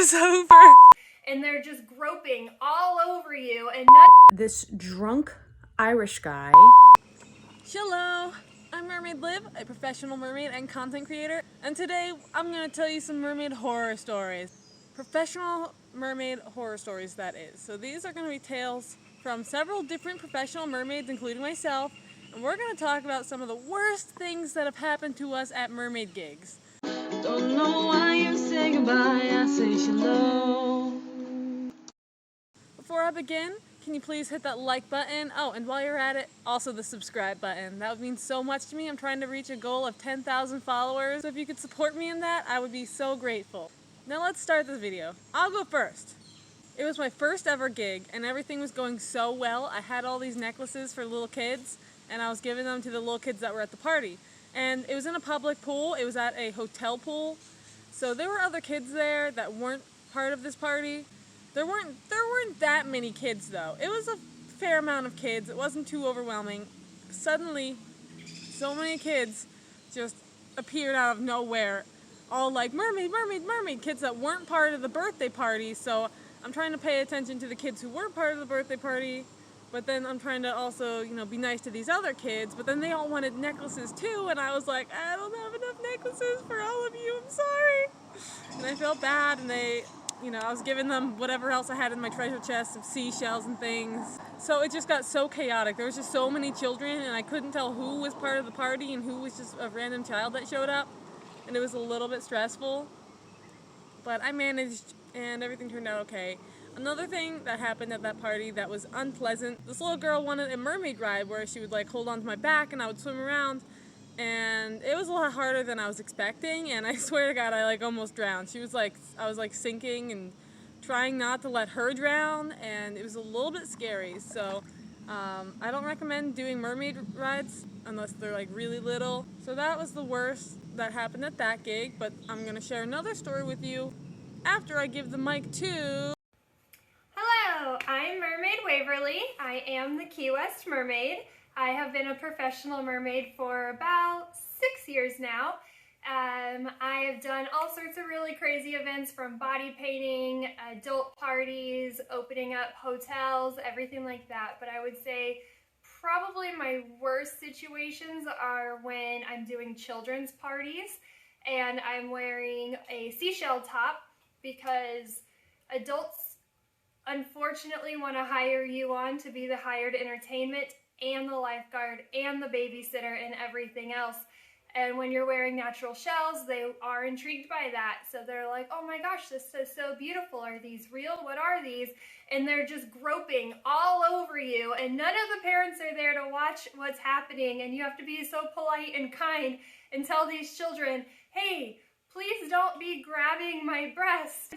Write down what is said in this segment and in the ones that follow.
is over. And they're just groping all over you and this drunk Irish guy. Hello, I'm Mermaid Liv, a professional mermaid and content creator, and today I'm going to tell you some mermaid horror stories. Professional mermaid horror stories, that is. So these are going to be tales from several different professional mermaids, including myself, and we're going to talk about some of the worst things that have happened to us at mermaid gigs. Don't know why you say goodbye, I say hello. Before I begin, can you please hit that like button? Oh, and while you're at it, also the subscribe button. That would mean so much to me. I'm trying to reach a goal of 10,000 followers, so if you could support me in that, I would be so grateful. Now let's start this video. I'll go first. It was my first ever gig, and everything was going so well. I had all these necklaces for little kids, and I was giving them to the little kids that were at the party. And it was in a public pool. It was at a hotel pool. So there were other kids there that weren't part of this party. There weren't that many kids though. It was a fair amount of kids. It wasn't too overwhelming. Suddenly, so many kids just appeared out of nowhere, all like, mermaid, mermaid, mermaid, kids that weren't part of the birthday party. So I'm trying to pay attention to the kids who were part of the birthday party, but then I'm trying to also, be nice to these other kids, but then they all wanted necklaces too, and I was like, I don't have enough necklaces for all of you, I'm sorry. And I felt bad, and I was giving them whatever else I had in my treasure chest of seashells and things. So it just got so chaotic. There was just so many children, and I couldn't tell who was part of the party and who was just a random child that showed up, and it was a little bit stressful. But I managed, and everything turned out okay. Another thing that happened at that party that was unpleasant, this little girl wanted a mermaid ride where she would hold on to my back and I would swim around, and it was a lot harder than I was expecting, and I swear to God I almost drowned. I was sinking and trying not to let her drown, and it was a little bit scary. So I don't recommend doing mermaid rides unless they're really little. So that was the worst that happened at that gig, but I'm going to share another story with you after I give the mic to... Hello, I'm Mermaid Waverly. I am the Key West Mermaid. I have been a professional mermaid for about 6 years now. I have done all sorts of really crazy events, from body painting, adult parties, opening up hotels, everything like that. But I would say probably my worst situations are when I'm doing children's parties and I'm wearing a seashell top, because adults unfortunately want to hire you on to be the hired entertainment and the lifeguard and the babysitter and everything else. And when you're wearing natural shells, they are intrigued by that. So they're like, oh my gosh, this is so beautiful. Are these real? What are these? And they're just groping all over you. And none of the parents are there to watch what's happening. And you have to be so polite and kind and tell these children, hey, please don't be grabbing my breast.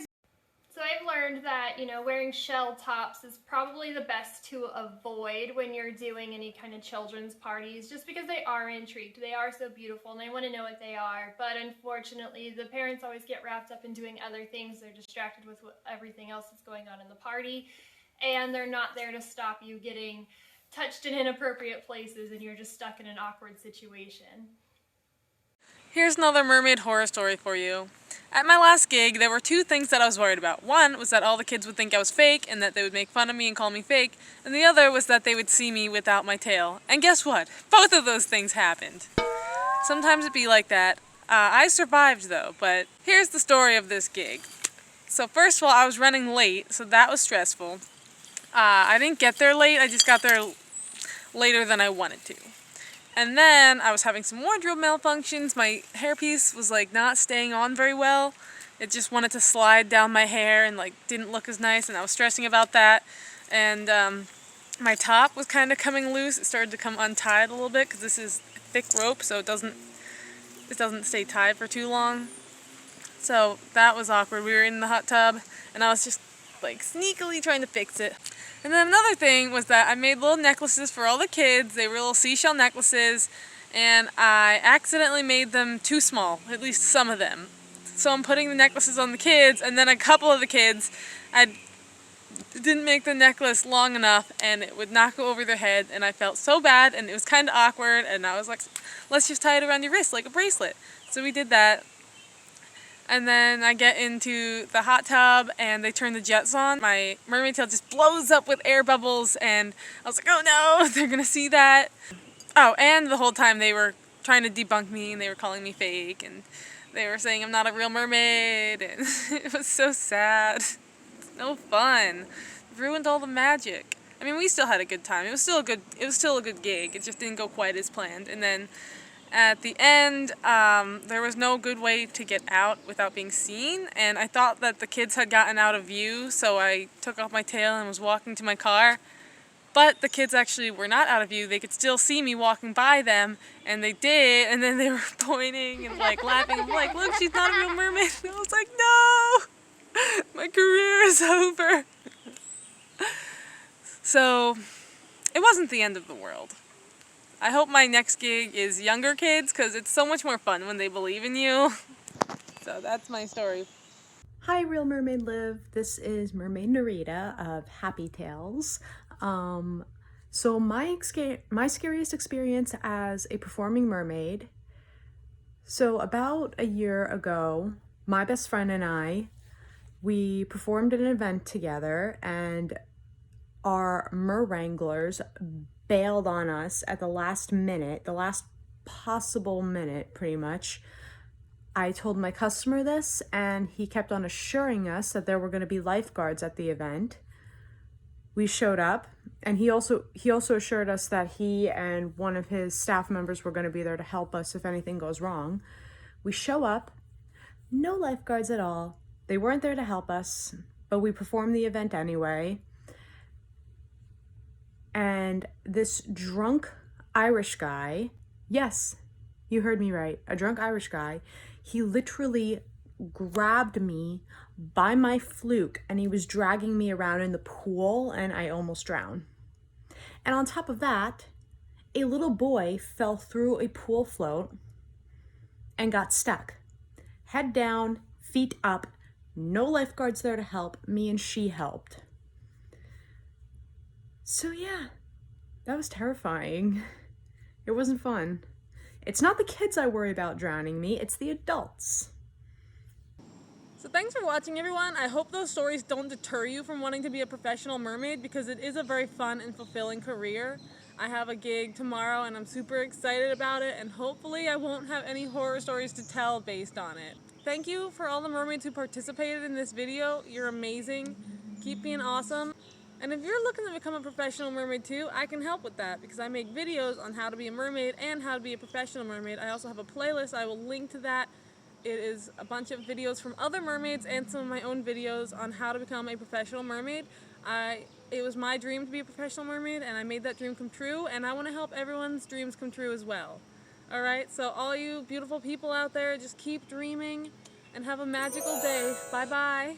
So I've learned that, wearing shell tops is probably the best to avoid when you're doing any kind of children's parties, just because they are intrigued. They are so beautiful and they want to know what they are. But unfortunately, the parents always get wrapped up in doing other things. They're distracted with everything else that's going on in the party, and they're not there to stop you getting touched in inappropriate places and you're just stuck in an awkward situation. Here's another mermaid horror story for you. At my last gig, there were two things that I was worried about. One was that all the kids would think I was fake and that they would make fun of me and call me fake. And the other was that they would see me without my tail. And guess what? Both of those things happened. Sometimes it'd be like that. I survived though, but here's the story of this gig. So first of all, I was running late, so that was stressful. I didn't get there late, I just got there later than I wanted to. And then I was having some wardrobe malfunctions. My hairpiece was not staying on very well. It just wanted to slide down my hair and didn't look as nice, and I was stressing about that. And my top was kind of coming loose. It started to come untied a little bit because this is thick rope, so it doesn't stay tied for too long. So that was awkward. We were in the hot tub and I was just sneakily trying to fix it. And then another thing was that I made little necklaces for all the kids. They were little seashell necklaces, and I accidentally made them too small, at least some of them. So I'm putting the necklaces on the kids, and then a couple of the kids, I didn't make the necklace long enough and it would not go over their head, and I felt so bad and it was kind of awkward, and I was like, let's just tie it around your wrist like a bracelet. So we did that. And then I get into the hot tub and they turn the jets on. My mermaid tail just blows up with air bubbles and I was like, oh no, they're gonna see that. Oh, and the whole time they were trying to debunk me and they were calling me fake and they were saying I'm not a real mermaid and it was so sad. It's no fun. It ruined all the magic. I mean, we still had a good time. It was still a good gig. It just didn't go quite as planned. And then at the end, there was no good way to get out without being seen, and I thought that the kids had gotten out of view, so I took off my tail and was walking to my car. But the kids actually were not out of view. They could still see me walking by them, and they did, and then they were pointing and like laughing. I'm like, look, she's not a real mermaid. And I was like, no! My career is over. So, it wasn't the end of the world. I hope my next gig is younger kids because it's so much more fun when they believe in you. So that's my story. Hi, Real Mermaid Live. This is Mermaid Narita of Happy Tales. So my scariest experience as a performing mermaid. So about a year ago, my best friend and we performed at an event together, and our mer-wranglers bailed on us at the last minute, the last possible minute, pretty much. I told my customer this, and he kept on assuring us that there were going to be lifeguards at the event. We showed up, and he also assured us that he and one of his staff members were going to be there to help us if anything goes wrong. We show up, no lifeguards at all. They weren't there to help us, but we performed the event anyway. And this drunk Irish guy, yes, you heard me right, a drunk Irish guy, he literally grabbed me by my fluke and he was dragging me around in the pool and I almost drowned. And on top of that, a little boy fell through a pool float and got stuck. Head down, feet up, no lifeguards there to help, me and she helped. So yeah, that was terrifying. It wasn't fun. It's not the kids I worry about drowning me, it's the adults. So thanks for watching, everyone. I hope those stories don't deter you from wanting to be a professional mermaid because it is a very fun and fulfilling career. I have a gig tomorrow and I'm super excited about it, and hopefully I won't have any horror stories to tell based on it. Thank you for all the mermaids who participated in this video. You're amazing. Keep being awesome. And if you're looking to become a professional mermaid too, I can help with that because I make videos on how to be a mermaid and how to be a professional mermaid. I also have a playlist. I will link to that. It is a bunch of videos from other mermaids and some of my own videos on how to become a professional mermaid. It was my dream to be a professional mermaid, and I made that dream come true, and I want to help everyone's dreams come true as well. Alright, so all you beautiful people out there, just keep dreaming and have a magical day. Bye-bye.